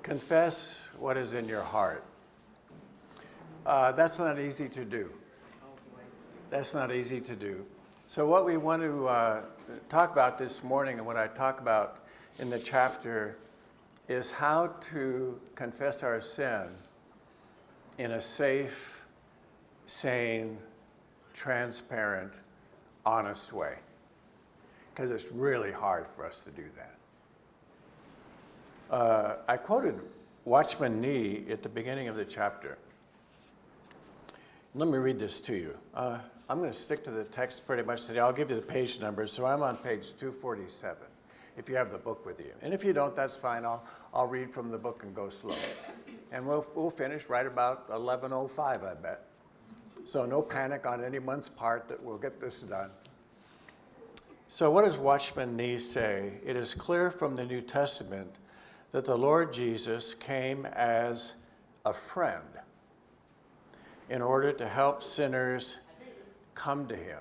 Confess what is in your heart. That's not easy to do. That's not easy to do. So what we want to talk about this morning, and what I talk about in the chapter, is how to confess our sin in a safe, sane, transparent, honest way. Because it's really hard for us to do that. I quoted Watchman Nee at the beginning of the chapter. Let me read this to you. I'm going to stick to the text pretty much today. I'll give you the page numbers. So I'm on page 247, if you have the book with you. And if you don't, that's fine. I'll read from the book and go slow. And we'll finish right about 11:05, I bet. So no panic on anyone's part that we'll get this done. So what does Watchman Nee say? It is clear from the New Testament that the Lord Jesus came as a friend in order to help sinners come to him.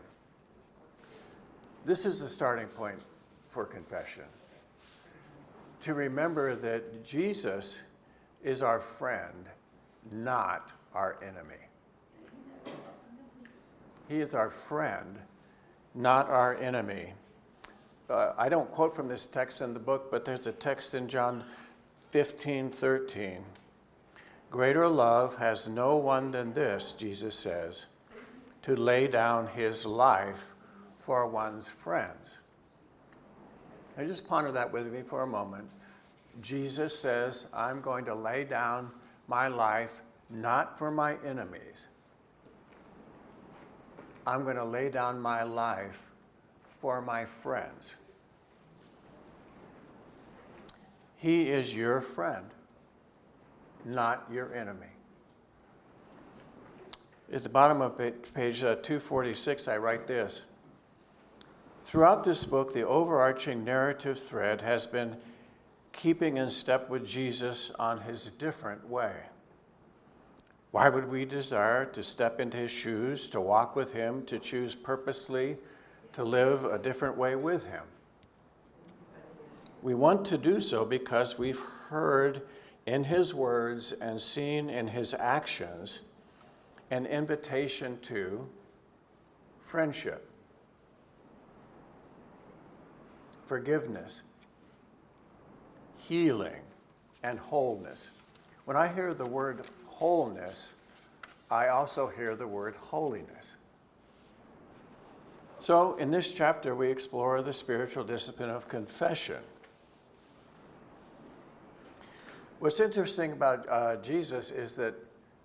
This is the starting point for confession. To remember that Jesus is our friend, not our enemy. He is our friend, not our enemy. I don't quote from this text in the book, but there's a text in John 15:13. Greater love has no one than this, Jesus says, to lay down his life for one's friends. Now just ponder that with me for a moment. Jesus says, I'm going to lay down my life not for my enemies. I'm going to lay down my life for my friends. He is your friend, not your enemy. At the bottom of page 246, I write this. Throughout this book, the overarching narrative thread has been keeping in step with Jesus on his different way. Why would we desire to step into his shoes, to walk with him, to choose purposely to live a different way with him? We want to do so because we've heard in his words and seen in his actions an invitation to friendship, forgiveness, healing, and wholeness. When I hear the word wholeness, I also hear the word holiness. So in this chapter, we explore the spiritual discipline of confession. What's interesting about Jesus is that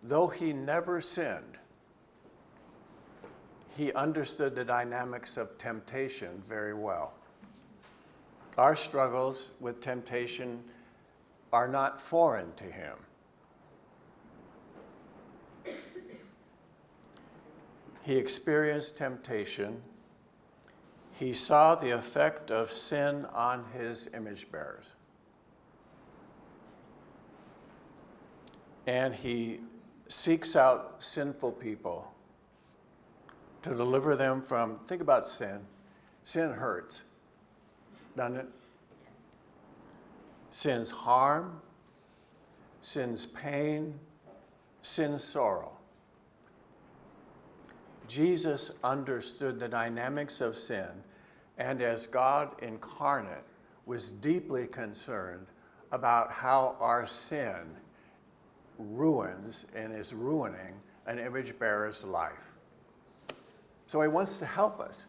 though he never sinned, he understood the dynamics of temptation very well. Our struggles with temptation are not foreign to him. He experienced temptation. He saw the effect of sin on his image bearers. And he seeks out sinful people to deliver them from, think about sin. Sin hurts, doesn't it? Sin's harm, sin's pain, sin's sorrow. Jesus understood the dynamics of sin, and as God incarnate, was deeply concerned about how our sin ruins and is ruining an image bearer's life. So he wants to help us.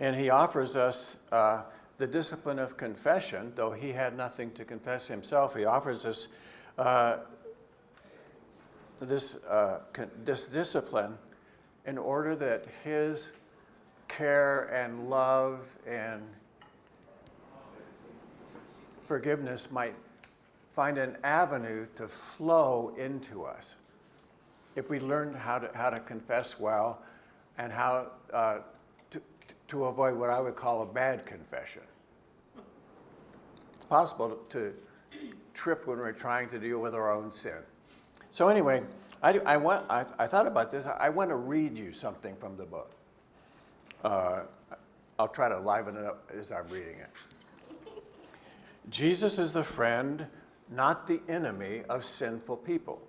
And he offers us the discipline of confession, though he had nothing to confess himself. He offers us this discipline in order that his care and love and forgiveness might find an avenue to flow into us. If we learn how to confess well and how to avoid what I would call a bad confession. It's possible to trip when we're trying to deal with our own sin. So anyway, I thought about this. I want to read you something from the book. I'll try to liven it up as I'm reading it. Jesus is the friend not the enemy of sinful people.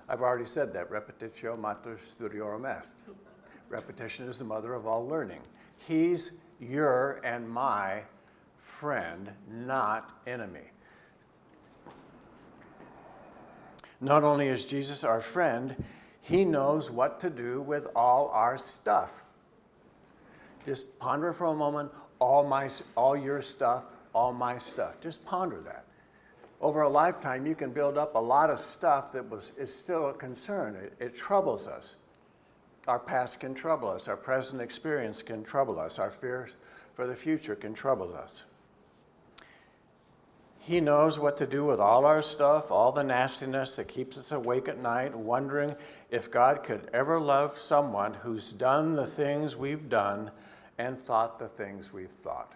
I've already said that. Repetitio mater studiorum est. Repetition is the mother of all learning. He's your and my friend, not enemy. Not only is Jesus our friend, he knows what to do with all our stuff. Just ponder for a moment, all your stuff, all my stuff. Just ponder that. Over a lifetime, you can build up a lot of stuff that is still a concern. It troubles us. Our past can trouble us. Our present experience can trouble us. Our fears for the future can trouble us. He knows what to do with all our stuff, all the nastiness that keeps us awake at night, wondering if God could ever love someone who's done the things we've done and thought the things we've thought.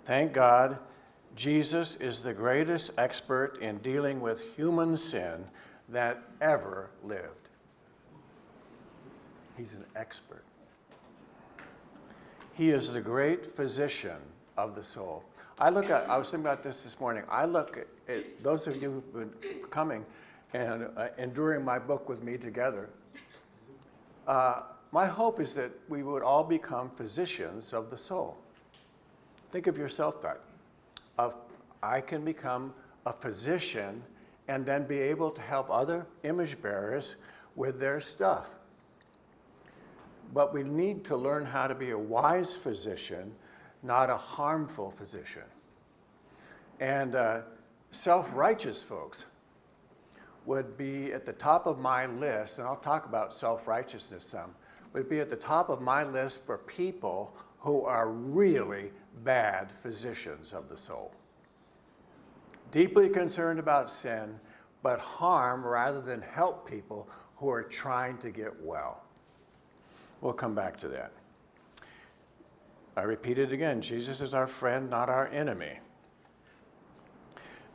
Thank God, Jesus is the greatest expert in dealing with human sin that ever lived. He's an expert. He is the great physician of the soul. I was thinking about this morning. I look at those of you who've been coming and enduring my book with me together. My hope is that we would all become physicians of the soul. Think of yourself that. I can become a physician and then be able to help other image bearers with their stuff. But we need to learn how to be a wise physician, not a harmful physician. And self-righteous folks would be at the top of my list, and I'll talk about self-righteousness some, would be at the top of my list for people who are really bad physicians of the soul. Deeply concerned about sin, but harm rather than help people who are trying to get well. We'll come back to that. I repeat it again, Jesus is our friend, not our enemy.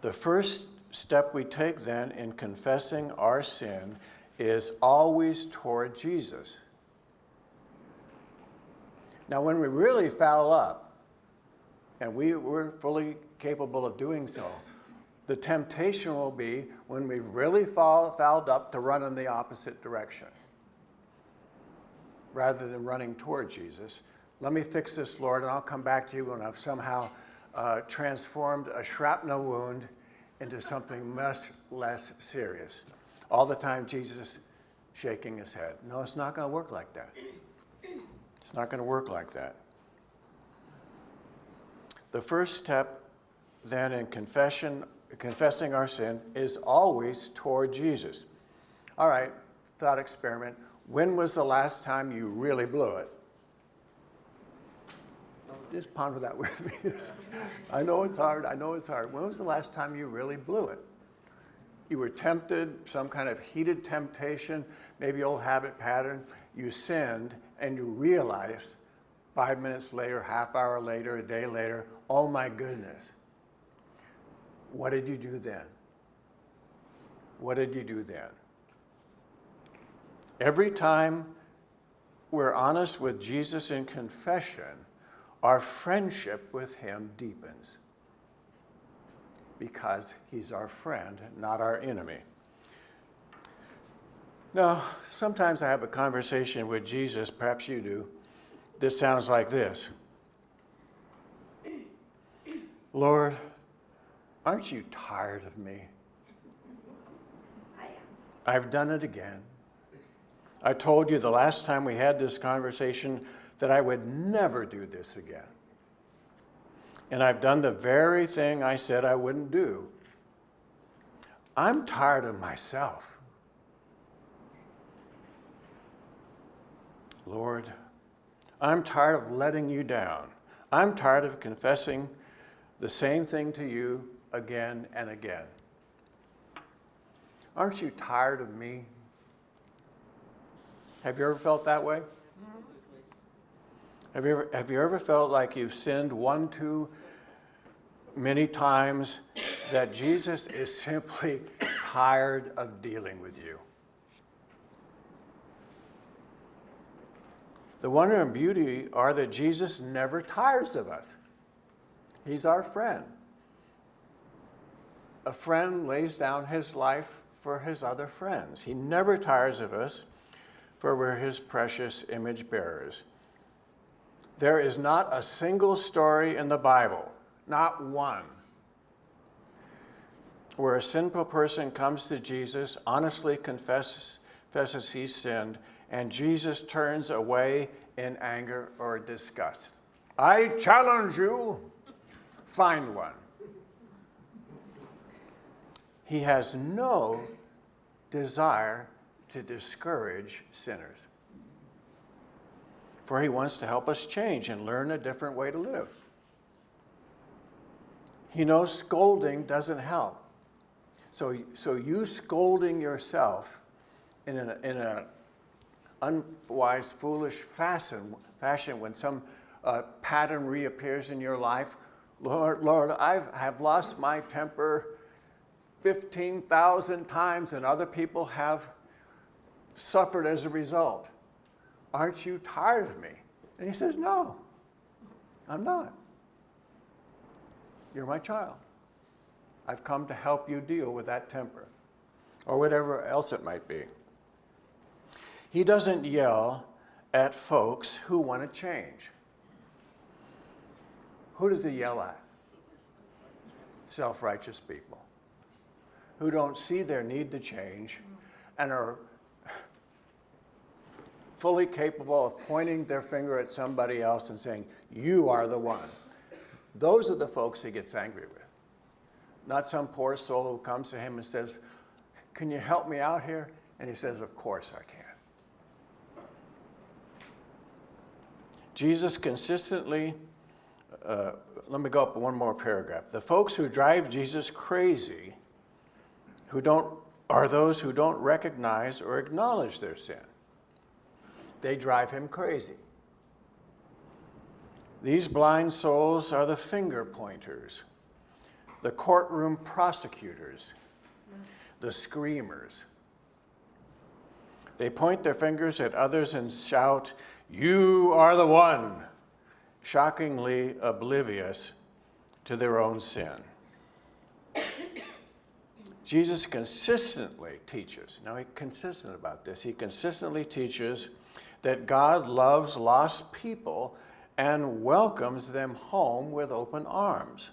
The first step we take then in confessing our sin is always toward Jesus. Now, when we really foul up, and we're fully capable of doing so, the temptation will be when we've really fouled up to run in the opposite direction. Rather than running toward Jesus, let me fix this, Lord, and I'll come back to you when I've somehow transformed a shrapnel wound into something much less serious. All the time, Jesus shaking his head. No, it's not going to work like that. It's not going to work like that. The first step then in confessing our sin is always toward Jesus. All right, thought experiment. When was the last time you really blew it? Just ponder that with me. I know it's hard. When was the last time you really blew it? You were tempted, some kind of heated temptation, maybe old habit pattern. You sinned and you realized 5 minutes later, half hour later, a day later, oh my goodness. What did you do then? What did you do then? Every time we're honest with Jesus in confession, our friendship with him deepens because he's our friend, not our enemy. Now, sometimes I have a conversation with Jesus, perhaps you do. This sounds like this. Lord, aren't you tired of me? I am. I've done it again. I told you the last time we had this conversation that I would never do this again. And I've done the very thing I said I wouldn't do. I'm tired of myself. Lord, I'm tired of letting you down. I'm tired of confessing the same thing to you again and again. Aren't you tired of me? Have you ever felt that way? Have you ever felt like you've sinned one too many times, that Jesus is simply tired of dealing with you? The wonder and beauty are that Jesus never tires of us. He's our friend. a friend lays down his life for his other friends. He never tires of us, for we're his precious image bearers. There is not a single story in the Bible, not one, where a sinful person comes to Jesus, honestly confesses he's sinned, and Jesus turns away in anger or disgust. I challenge you, find one. He has no desire to discourage sinners, for he wants to help us change and learn a different way to live. He knows scolding doesn't help. So you scolding yourself in an unwise, foolish fashion when some pattern reappears in your life. Lord, I have lost my temper 15,000 times and other people have suffered as a result. Aren't you tired of me? And he says, no, I'm not. You're my child. I've come to help you deal with that temper, or whatever else it might be. He doesn't yell at folks who want to change. Who does he yell at? Self-righteous people who don't see their need to change and are fully capable of pointing their finger at somebody else and saying, you are the one. Those are the folks he gets angry with. Not some poor soul who comes to him and says, can you help me out here? And he says, of course I can. Jesus consistently, let me go up one more paragraph. The folks who drive Jesus crazy are those who don't recognize or acknowledge their sin. They drive him crazy. These blind souls are the finger pointers, the courtroom prosecutors, the screamers. They point their fingers at others and shout, you are the one, shockingly oblivious to their own sin. Jesus consistently teaches, now he's consistent about this, he consistently teaches that God loves lost people and welcomes them home with open arms.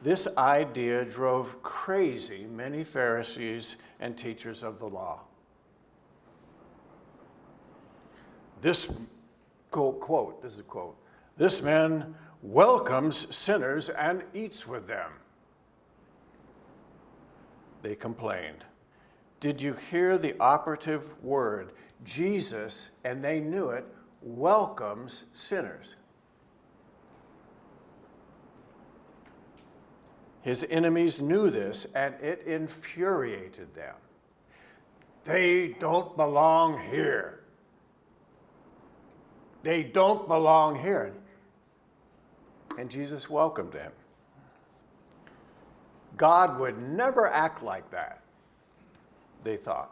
This idea drove crazy many Pharisees and teachers of the law. This quote, this is a quote, this man welcomes sinners and eats with them. They complained. Did you hear the operative word? Jesus, and they knew it, welcomes sinners. His enemies knew this, and it infuriated them. They don't belong here. They don't belong here. And Jesus welcomed them. God would never act like that, they thought.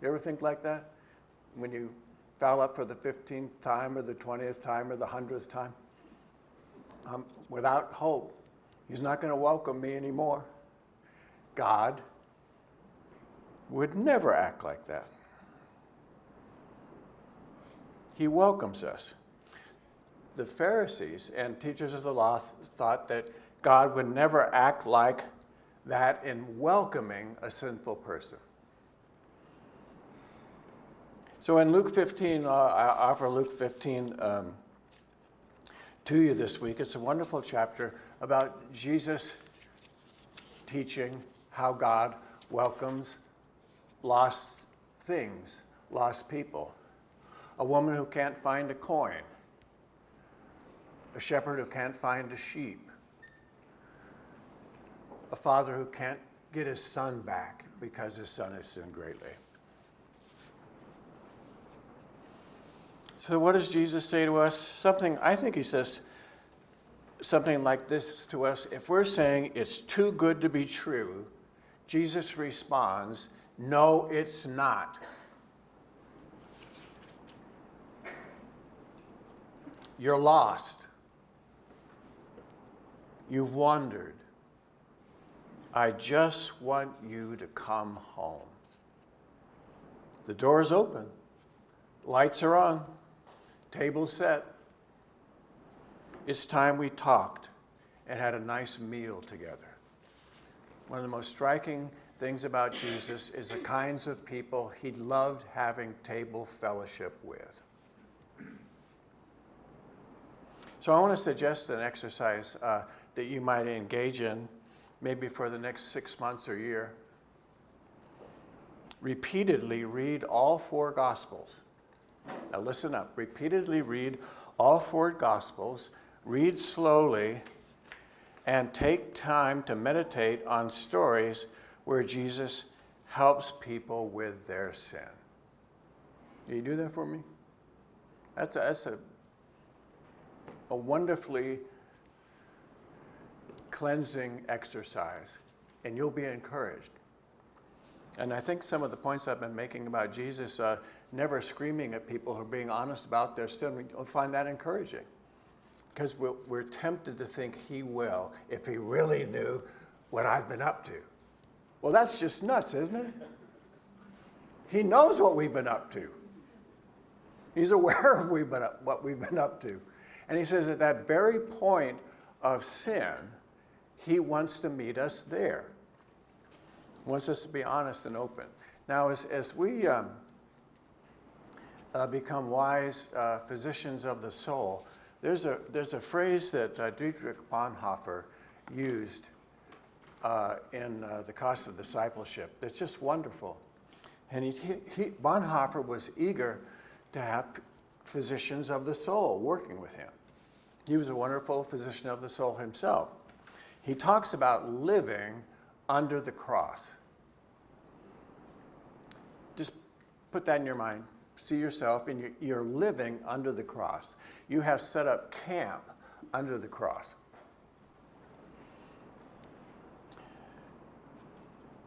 You ever think like that? When you foul up for the 15th time or the 20th time or the 100th time? Without hope. He's not going to welcome me anymore. God would never act like that. He welcomes us. The Pharisees and teachers of the law thought that God would never act like that in welcoming a sinful person. So in Luke 15, I offer Luke 15 to you this week. It's a wonderful chapter about Jesus teaching how God welcomes lost things, lost people. A woman who can't find a coin. A shepherd who can't find a sheep. A father who can't get his son back because his son has sinned greatly. So what does Jesus say to us? I think he says something like this to us. If we're saying it's too good to be true, Jesus responds, no, it's not. You're lost. You've wandered. I just want you to come home. The door's open. Lights are on. Table's set. It's time we talked and had a nice meal together. One of the most striking things about Jesus is the kinds of people he loved having table fellowship with. So I want to suggest an exercise that you might engage in maybe for the next 6 months or year. Repeatedly read all 4 Gospels. Now listen up. Repeatedly read all 4 Gospels. Read slowly and take time to meditate on stories where Jesus helps people with their sin. Will you do that for me? That's a wonderfully cleansing exercise, and you'll be encouraged. And I think some of the points I've been making about Jesus, never screaming at people who are being honest about their sin, you'll find that encouraging. Because we're tempted to think he will if he really knew what I've been up to. Well, that's just nuts, isn't it? He knows what we've been up to. He's aware of what we've been up to. And he says at that very point of sin, he wants to meet us there. He wants us to be honest and open. Now, as we become wise physicians of the soul, there's a phrase that Dietrich Bonhoeffer used in The Cost of Discipleship that's just wonderful. And Bonhoeffer was eager to have physicians of the soul working with him. He was a wonderful physician of the soul himself. He talks about living under the cross. Just put that in your mind. See yourself, and you're living under the cross. You have set up camp under the cross.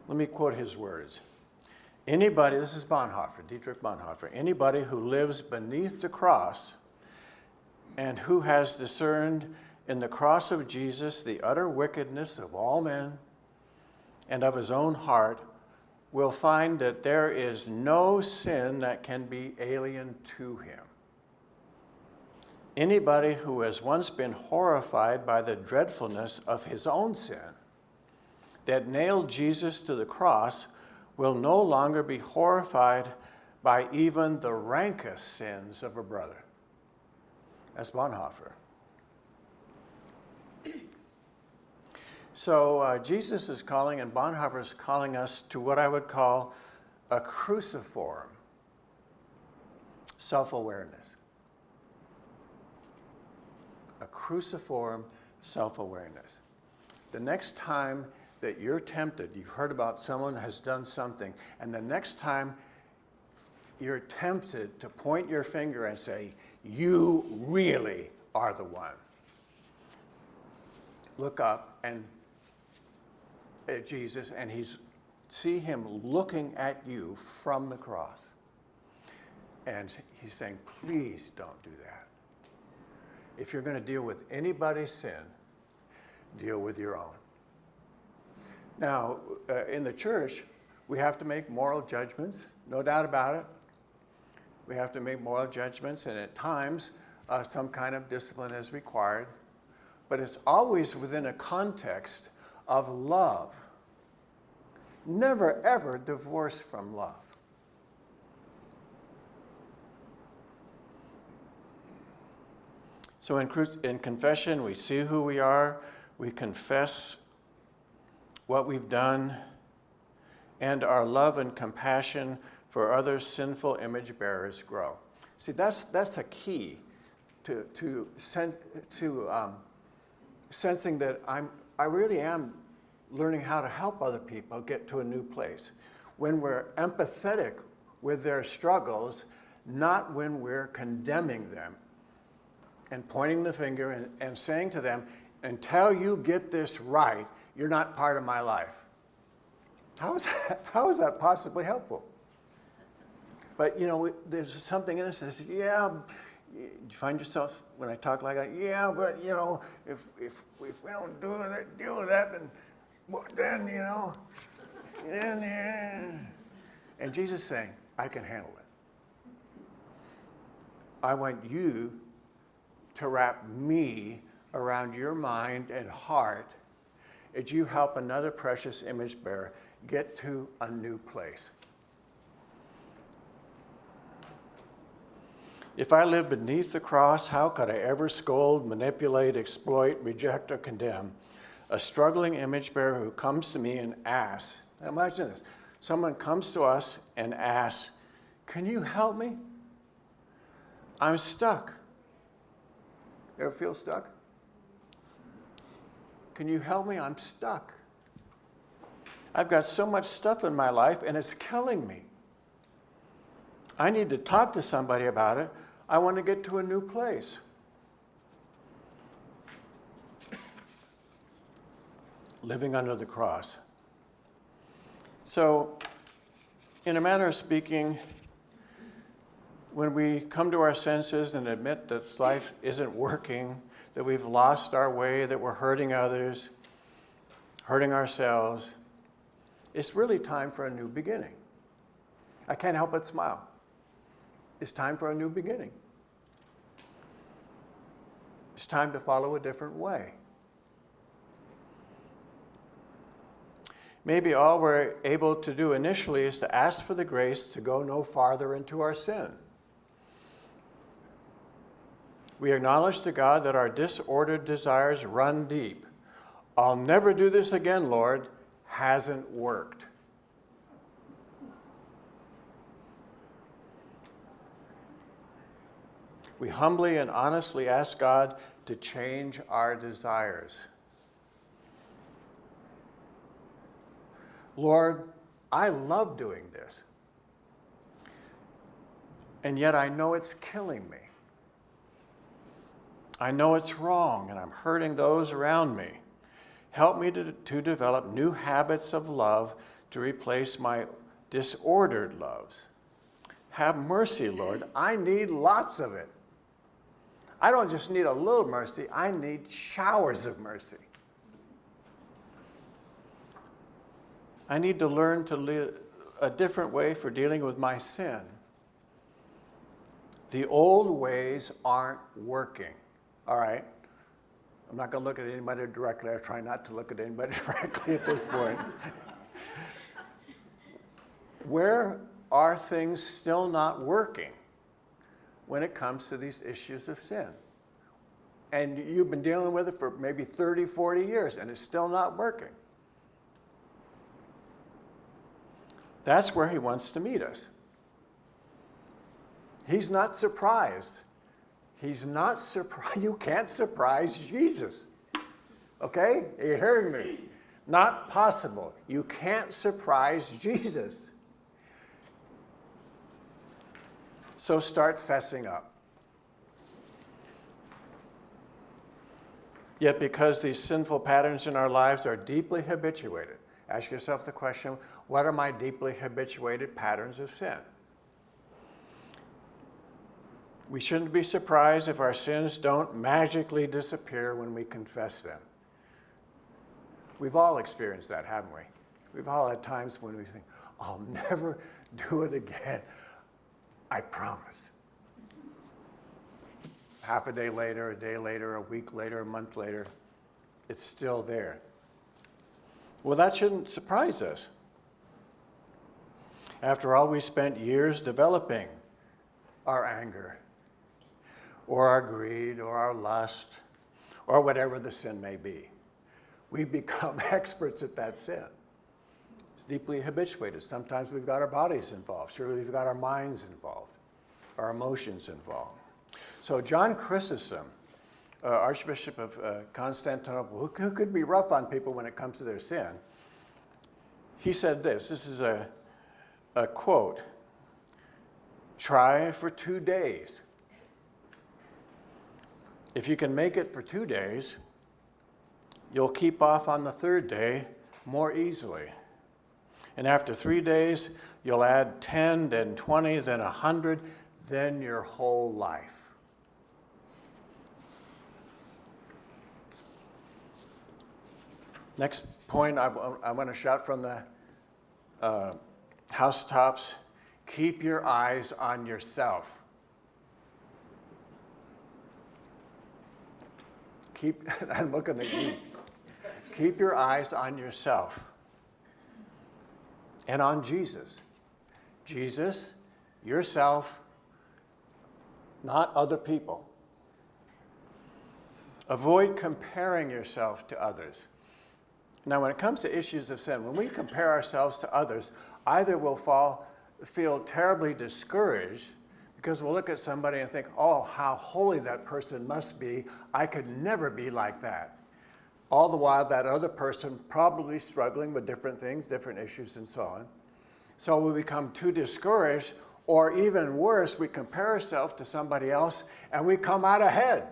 Let me quote his words. Anybody, this is Bonhoeffer, Dietrich Bonhoeffer, anybody who lives beneath the cross and who has discerned in the cross of Jesus the utter wickedness of all men and of his own heart will find that there is no sin that can be alien to him. Anybody who has once been horrified by the dreadfulness of his own sin that nailed Jesus to the cross will no longer be horrified by even the rankest sins of a brother. That's Bonhoeffer. So Jesus is calling, and Bonhoeffer is calling us to what I would call a cruciform self-awareness. A cruciform self-awareness. The next time that you're tempted, you've heard about someone has done something, and the next time you're tempted to point your finger and say, you really are the one. Look up and at Jesus, and see him looking at you from the cross. And he's saying, please don't do that. If you're going to deal with anybody's sin, deal with your own. Now, in the church, we have to make moral judgments, no doubt about it. We have to make moral judgments, and at times, some kind of discipline is required. But it's always within a context of love. Never, ever divorced from love. So in confession, we see who we are, we confess what we've done, and our love and compassion for other sinful image bearers grow. See, that's a key to sensing that I really am learning how to help other people get to a new place. When we're empathetic with their struggles, not when we're condemning them and pointing the finger and saying to them, until you get this right, you're not part of my life. How is that possibly helpful? But, there's something in us that says, yeah, you find yourself when I talk like that? Yeah, but you know, if we don't deal with that, then you know, and Jesus is saying, I can handle it. I want you to wrap me around your mind and heart as you help another precious image bearer get to a new place. If I live beneath the cross, how could I ever scold, manipulate, exploit, reject, or condemn a struggling image bearer who comes to me and asks? Now imagine this. Someone comes to us and asks, can you help me? I'm stuck. You ever feel stuck? Can you help me? I'm stuck. I've got so much stuff in my life and it's killing me. I need to talk to somebody about it. I want to get to a new place. Living under the cross. So, in a manner of speaking, when we come to our senses and admit that life isn't working, that we've lost our way, that we're hurting others, hurting ourselves, it's really time for a new beginning. I can't help but smile. It's time for a new beginning. It's time to follow a different way. Maybe all we're able to do initially is to ask for the grace to go no farther into our sin. We acknowledge to God that our disordered desires run deep. I'll never do this again, Lord, hasn't worked. We humbly and honestly ask God to change our desires. Lord, I love doing this, and yet I know it's killing me. I know it's wrong, and I'm hurting those around me. Help me to develop new habits of love to replace my disordered loves. Have mercy, Lord. I need lots of it. I don't just need a little mercy, I need showers of mercy. I need to learn to live a different way for dealing with my sin. The old ways aren't working. All right? I'm not going to look at anybody directly. I try not to look at anybody directly at this point. Where are things still not working when it comes to these issues of sin? And you've been dealing with it for maybe 30, 40 years, and it's still not working. That's where he wants to meet us. He's not surprised. He's not surprised. You can't surprise Jesus. Okay? Are you hearing me? Not possible. You can't surprise Jesus. So start fessing up. Yet because these sinful patterns in our lives are deeply habituated, ask yourself the question, what are my deeply habituated patterns of sin? We shouldn't be surprised if our sins don't magically disappear when we confess them. We've all experienced that, haven't we? We've all had times when we think, I'll never do it again. I promise. Half a day later, a week later, a month later, it's still there. Well, that shouldn't surprise us. After all, we spent years developing our anger, or our greed, or our lust, or whatever the sin may be. We become experts at that sin. It's deeply habituated. Sometimes we've got our bodies involved. Surely we've got our minds involved, our emotions involved. So John Chrysostom, Archbishop of Constantinople, who could be rough on people when it comes to their sin, he said this. This is a quote. Try for 2 days. If you can make it for 2 days, you'll keep off on the 3rd day more easily. And after 3 days, you'll add 10, then 20, then 100, then your whole life. Next point I want to shout from the housetops. Keep your eyes on yourself. I'm looking at you. Keep your eyes on yourself and on Jesus. Jesus, yourself, not other people. Avoid comparing yourself to others. Now, when it comes to issues of sin, when we compare ourselves to others, either we'll feel terribly discouraged because we'll look at somebody and think, oh, how holy that person must be. I could never be like that. All the while, that other person probably struggling with different things, different issues, and so on. So we become too discouraged, or even worse, we compare ourselves to somebody else and we come out ahead.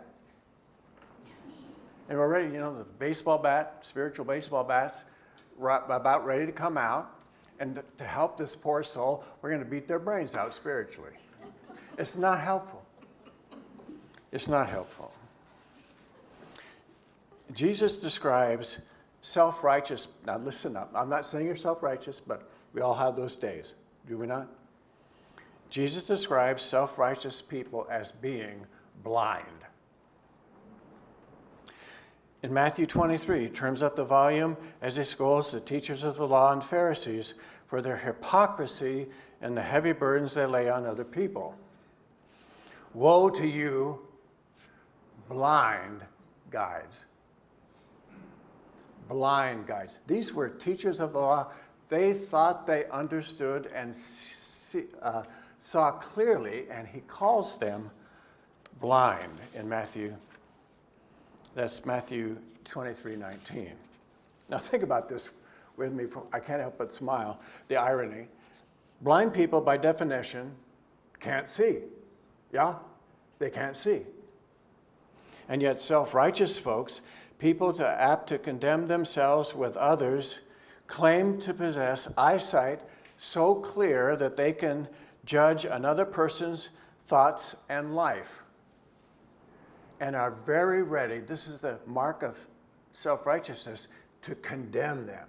And we're ready, the baseball bat, spiritual baseball bats, about ready to come out. And to help this poor soul, we're going to beat their brains out spiritually. It's not helpful. It's not helpful. Jesus describes self-righteous. Now listen up. I'm not saying you're self-righteous, but we all have those days. Do we not? Jesus describes self-righteous people as being blind. In Matthew 23, he turns up the volume as he scolds the teachers of the law and Pharisees for their hypocrisy and the heavy burdens they lay on other people. Woe to you, blind guides. Blind guides. These were teachers of the law. They thought they understood and saw clearly, and he calls them blind in Matthew. That's Matthew 23:19. Now think about this with me. I can't help but smile. The irony. Blind people, by definition, can't see. Yeah? They can't see. And yet self-righteous folks, people apt to condemn themselves with others, claim to possess eyesight so clear that they can judge another person's thoughts and life. And are very ready, this is the mark of self-righteousness, to condemn them.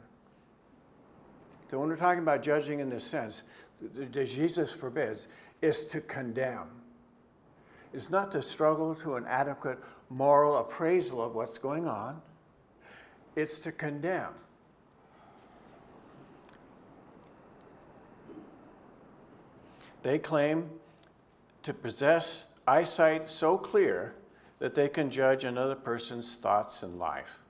So when we're talking about judging in this sense, that Jesus forbids, is to condemn. It's not to struggle to an adequate moral appraisal of what's going on. It's to condemn. They claim to possess eyesight so clear that they can judge another person's thoughts and life.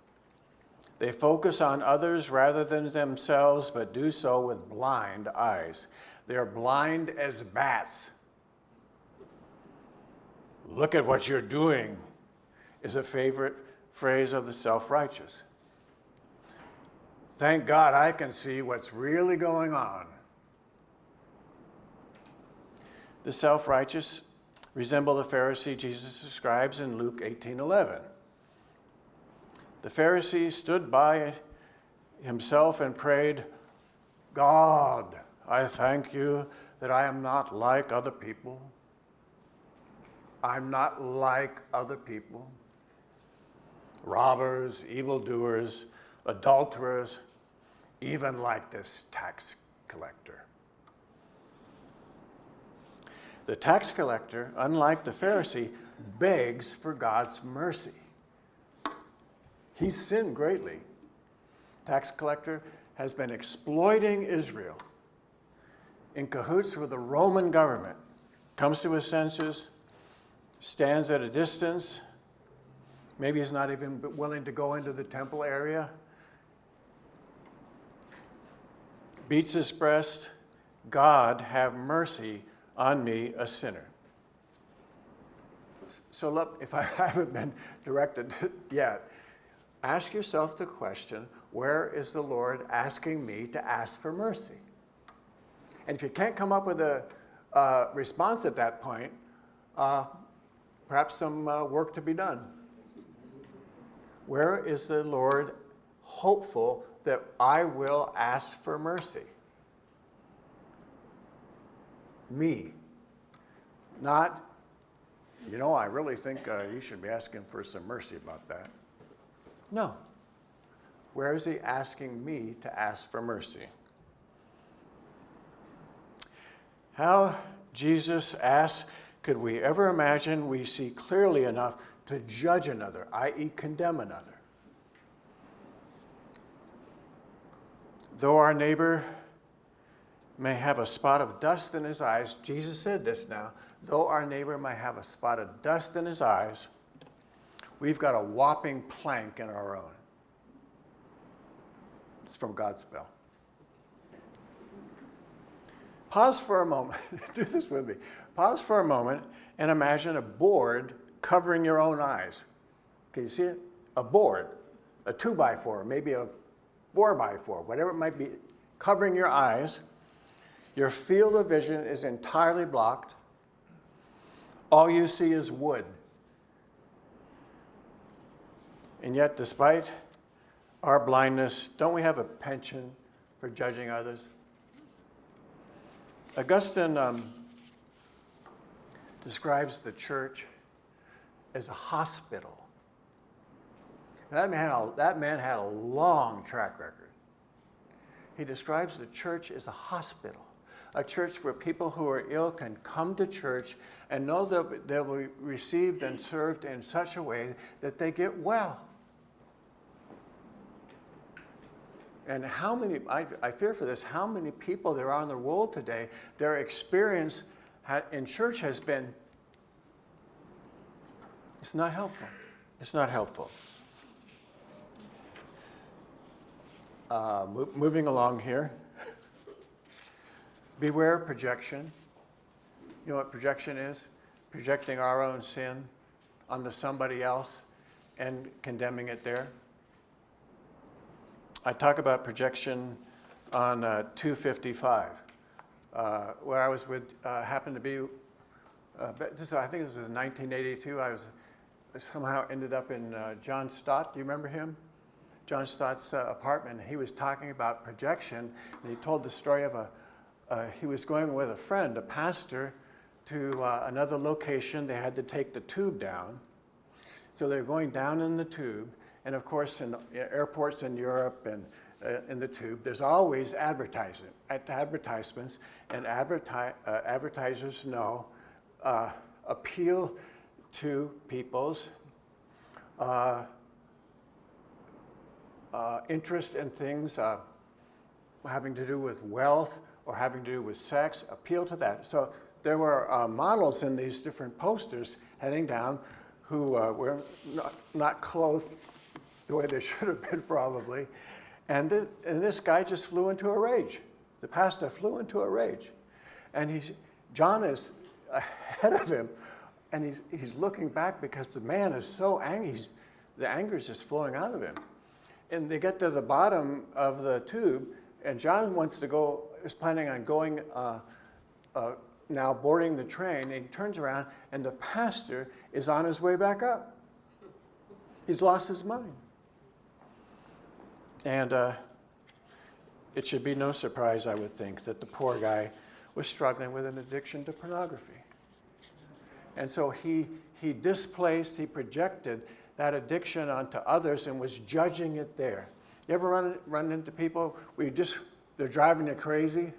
They focus on others rather than themselves, but do so with blind eyes. They're blind as bats. Look at what you're doing is a favorite phrase of the self-righteous. Thank God I can see what's really going on. The self-righteous resemble the Pharisee Jesus describes in Luke 18:11. The Pharisee stood by himself and prayed, God, I thank you that I am not like other people. I'm not like other people. Robbers, evildoers, adulterers, even like this tax collector. The tax collector, unlike the Pharisee, begs for God's mercy. He's sinned greatly. Tax collector has been exploiting Israel in cahoots with the Roman government. Comes to his senses, stands at a distance. Maybe he's not even willing to go into the temple area. Beats his breast. God, have mercy on me, a sinner. So look, if I haven't been directed yet, ask yourself the question, where is the Lord asking me to ask for mercy? And if you can't come up with a response at that point, perhaps some work to be done. Where is the Lord hopeful that I will ask for mercy? Me. Not, I really think you should be asking for some mercy about that. No. Where is he asking me to ask for mercy? How Jesus asks, could we ever imagine we see clearly enough to judge another, i.e. condemn another? Though our neighbor may have a spot of dust in his eyes, Jesus said this now, though our neighbor may have a spot of dust in his eyes, we've got a whopping plank in our own. It's from God's bill. Pause for a moment. Do this with me. Pause for a moment and imagine a board covering your own eyes. Can you see it? A board, a 2x4, maybe a 4x4, whatever it might be, covering your eyes. Your field of vision is entirely blocked. All you see is wood. And yet, despite our blindness, don't we have a penchant for judging others? Augustine describes the church as a hospital. That man had a long track record. He describes the church as a hospital, a church where people who are ill can come to church and know that they'll be received and served in such a way that they get well. And how many, I fear for this, how many people there are in the world today, their experience in church has been, it's not helpful. It's not helpful. Moving along here. Beware projection. You know what projection is? Projecting our own sin onto somebody else and condemning it there. I talk about projection on 255, where I was with, happened to be, I think this was in 1982, I was somehow ended up in John Stott. Do you remember him? John Stott's apartment. He was talking about projection, and he told the story of he was going with a friend, a pastor, to another location. They had to take the tube down. So they're going down in the tube. And of course, in airports in Europe and in the tube, there's always advertisements, and advertisers know appeal to people's interest in things having to do with wealth or having to do with sex, appeal to that. So there were models in these different posters heading down who were not clothed the way they should have been probably. And this guy just flew into a rage. The pastor flew into a rage. And John is ahead of him, and he's looking back because the man is so angry. The anger is just flowing out of him. And they get to the bottom of the tube, and John is planning on going, now boarding the train, and he turns around, and the pastor is on his way back up. He's lost his mind. And it should be no surprise, I would think, that the poor guy was struggling with an addiction to pornography. And so he projected that addiction onto others and was judging it there. You ever run into people where they're driving you crazy?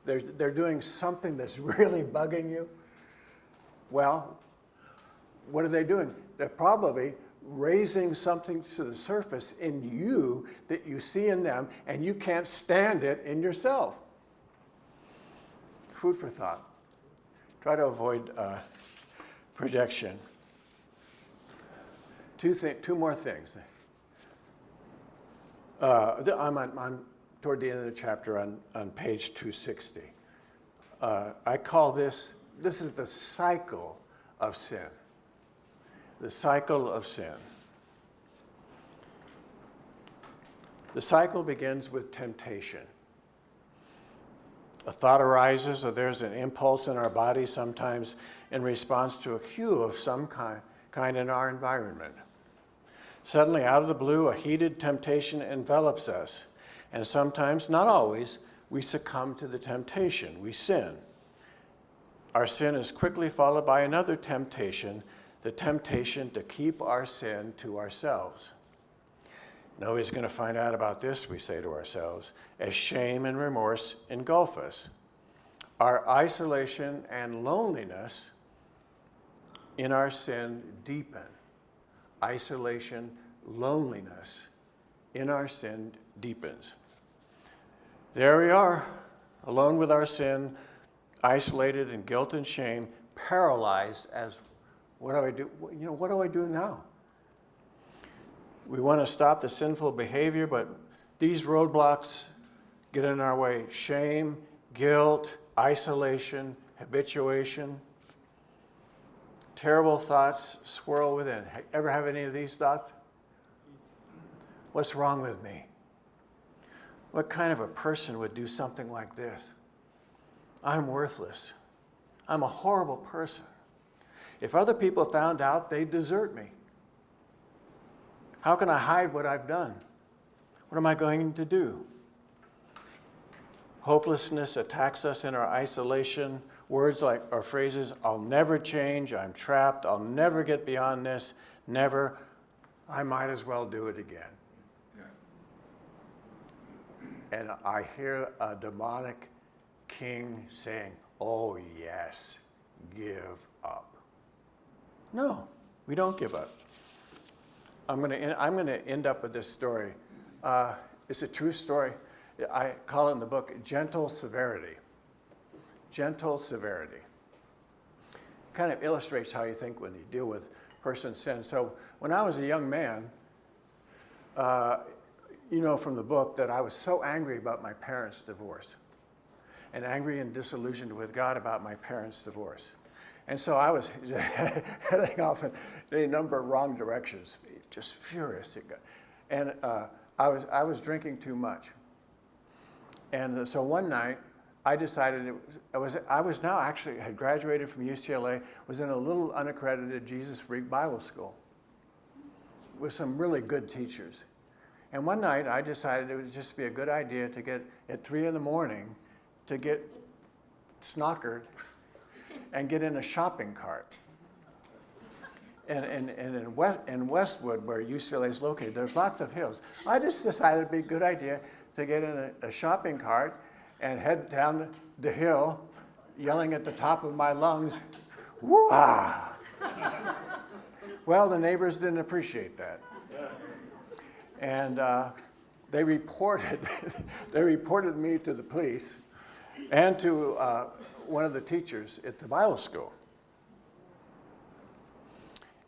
They're doing something that's really bugging you? Well, what are they doing? They're probably raising something to the surface in you that you see in them, and you can't stand it in yourself. Food for thought. Try to avoid projection. Two more things. I'm toward the end of the chapter on page 260. I call this is the cycle of sin. The cycle of sin. The cycle begins with temptation. A thought arises, or there's an impulse in our body, sometimes in response to a cue of some kind in our environment. Suddenly, out of the blue, a heated temptation envelops us, and sometimes, not always, we succumb to the temptation. We sin. Our sin is quickly followed by another temptation, the temptation to keep our sin to ourselves. Nobody's going to find out about this, we say to ourselves, as shame and remorse engulf us. Our isolation and loneliness in our sin deepen. Isolation, loneliness in our sin deepens. There we are, alone with our sin, isolated in guilt and shame, paralyzed as, what do I do? What do I do now? We want to stop the sinful behavior, but these roadblocks get in our way. Shame, guilt, isolation, habituation. Terrible thoughts swirl within. Ever have any of these thoughts? What's wrong with me? What kind of a person would do something like this? I'm worthless. I'm a horrible person. If other people found out, they'd desert me. How can I hide what I've done? What am I going to do? Hopelessness attacks us in our isolation. Words like or phrases, I'll never change, I'm trapped, I'll never get beyond this, never, I might as well do it again. And I hear a demonic king saying, oh yes, give up. No, we don't give up. I'm going to end up with this story. It's a true story. I call it in the book gentle severity. Gentle severity. Kind of illustrates how you think when you deal with person's sin. So when I was a young man, you know from the book that I was so angry about my parents' divorce and angry and disillusioned with God about my parents' divorce. And so I was heading off in a number of wrong directions, just furious. And I was drinking too much. And so one night, I decided I was now actually had graduated from UCLA, was in a little unaccredited Jesus Freak Bible school with some really good teachers. And one night, I decided it would just be a good idea to get at 3 a.m. to get snockered and get in a shopping cart. And in Westwood, where UCLA is located, there's lots of hills. I just decided it'd be a good idea to get in a shopping cart and head down the hill, yelling at the top of my lungs, woo-ah! Well, the neighbors didn't appreciate that. And they reported me to the police and to one of the teachers at the Bible school.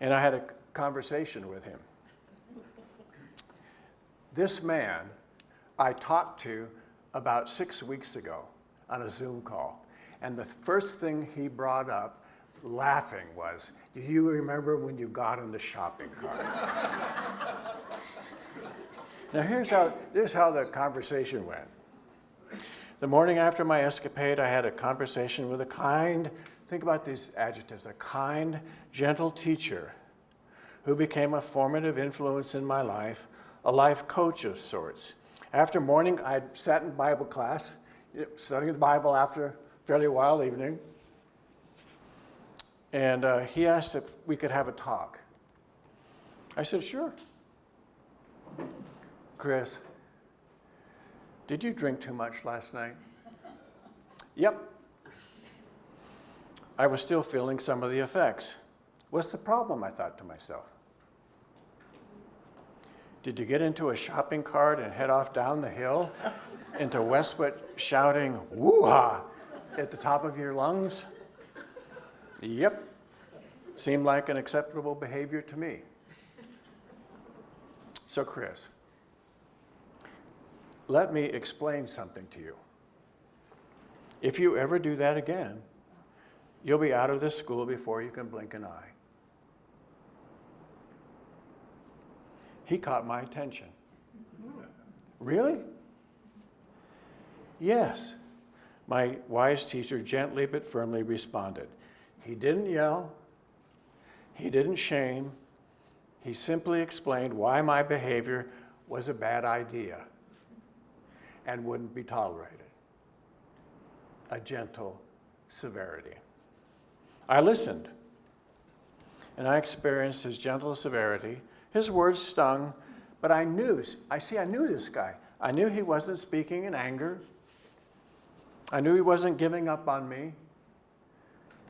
And I had a conversation with him. This man I talked to about 6 weeks ago on a Zoom call. And the first thing he brought up, laughing, was, do you remember when you got in the shopping cart? Now here's how the conversation went. The morning after my escapade, I had a conversation with a kind, think about these adjectives, a kind, gentle teacher who became a formative influence in my life, a life coach of sorts. After morning, I sat in Bible class, studying the Bible after a fairly wild evening, and he asked if we could have a talk. I said, sure. Chris, did you drink too much last night? Yep. I was still feeling some of the effects. What's the problem, I thought to myself. Did you get into a shopping cart and head off down the hill into Westwood shouting, woo-ha, at the top of your lungs? Yep. Seemed like an acceptable behavior to me. So, Chris, let me explain something to you. If you ever do that again, you'll be out of this school before you can blink an eye. He caught my attention. Really? Yes. My wise teacher gently but firmly responded. He didn't yell. He didn't shame. He simply explained why my behavior was a bad idea and wouldn't be tolerated. A gentle severity. I listened, and I experienced his gentle severity. His words stung, But I knew this guy. I knew he wasn't speaking in anger. I knew he wasn't giving up on me.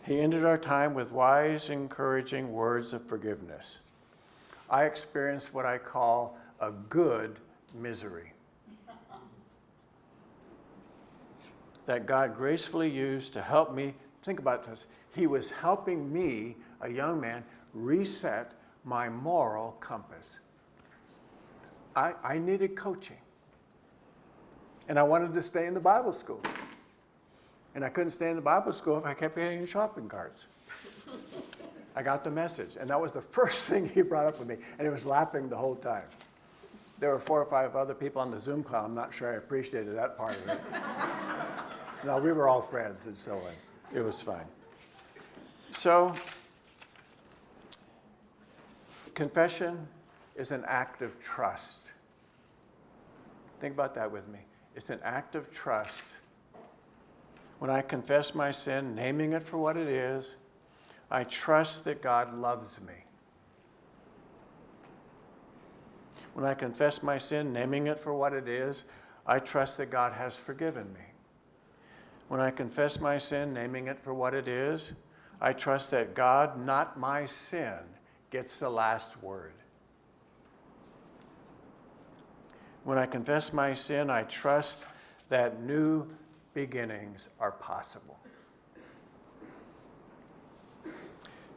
He ended our time with wise, encouraging words of forgiveness. I experienced what I call a good misery that God gracefully used to help me. Think about this. He was helping me, a young man, reset my moral compass. I needed coaching. And I wanted to stay in the Bible school. And I couldn't stay in the Bible school if I kept getting shopping carts. I got the message. And that was the first thing he brought up with me. And he was laughing the whole time. There were 4 or 5 other people on the Zoom call. I'm not sure I appreciated that part of it. No, we were all friends and so on. It was fine. So, confession is an act of trust. Think about that with me. It's an act of trust. When I confess my sin, naming it for what it is, I trust that God loves me. When I confess my sin, naming it for what it is, I trust that God has forgiven me. When I confess my sin, naming it for what it is, I trust that God, not my sin, gets the last word. When I confess my sin, I trust that new beginnings are possible.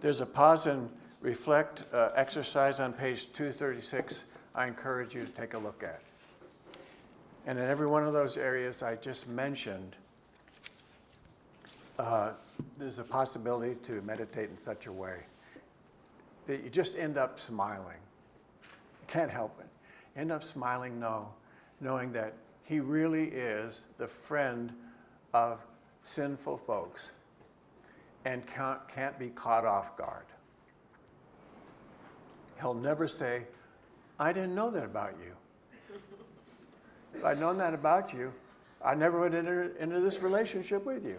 There's a pause and reflect exercise on page 236 I encourage you to take a look at. And in every one of those areas I just mentioned, there's a possibility to meditate in such a way that you just end up smiling. You can't help it. End up smiling, knowing that he really is the friend of sinful folks and can't be caught off guard. He'll never say, I didn't know that about you. If I'd known that about you, I never would enter into this relationship with you.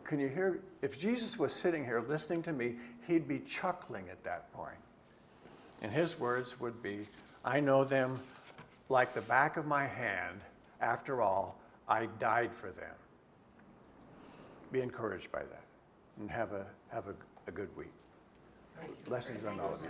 Can you hear? If Jesus was sitting here listening to me, he'd be chuckling at that point. And his words would be, I know them like the back of my hand. After all, I died for them. Be encouraged by that and have a good week. Blessings on all of you.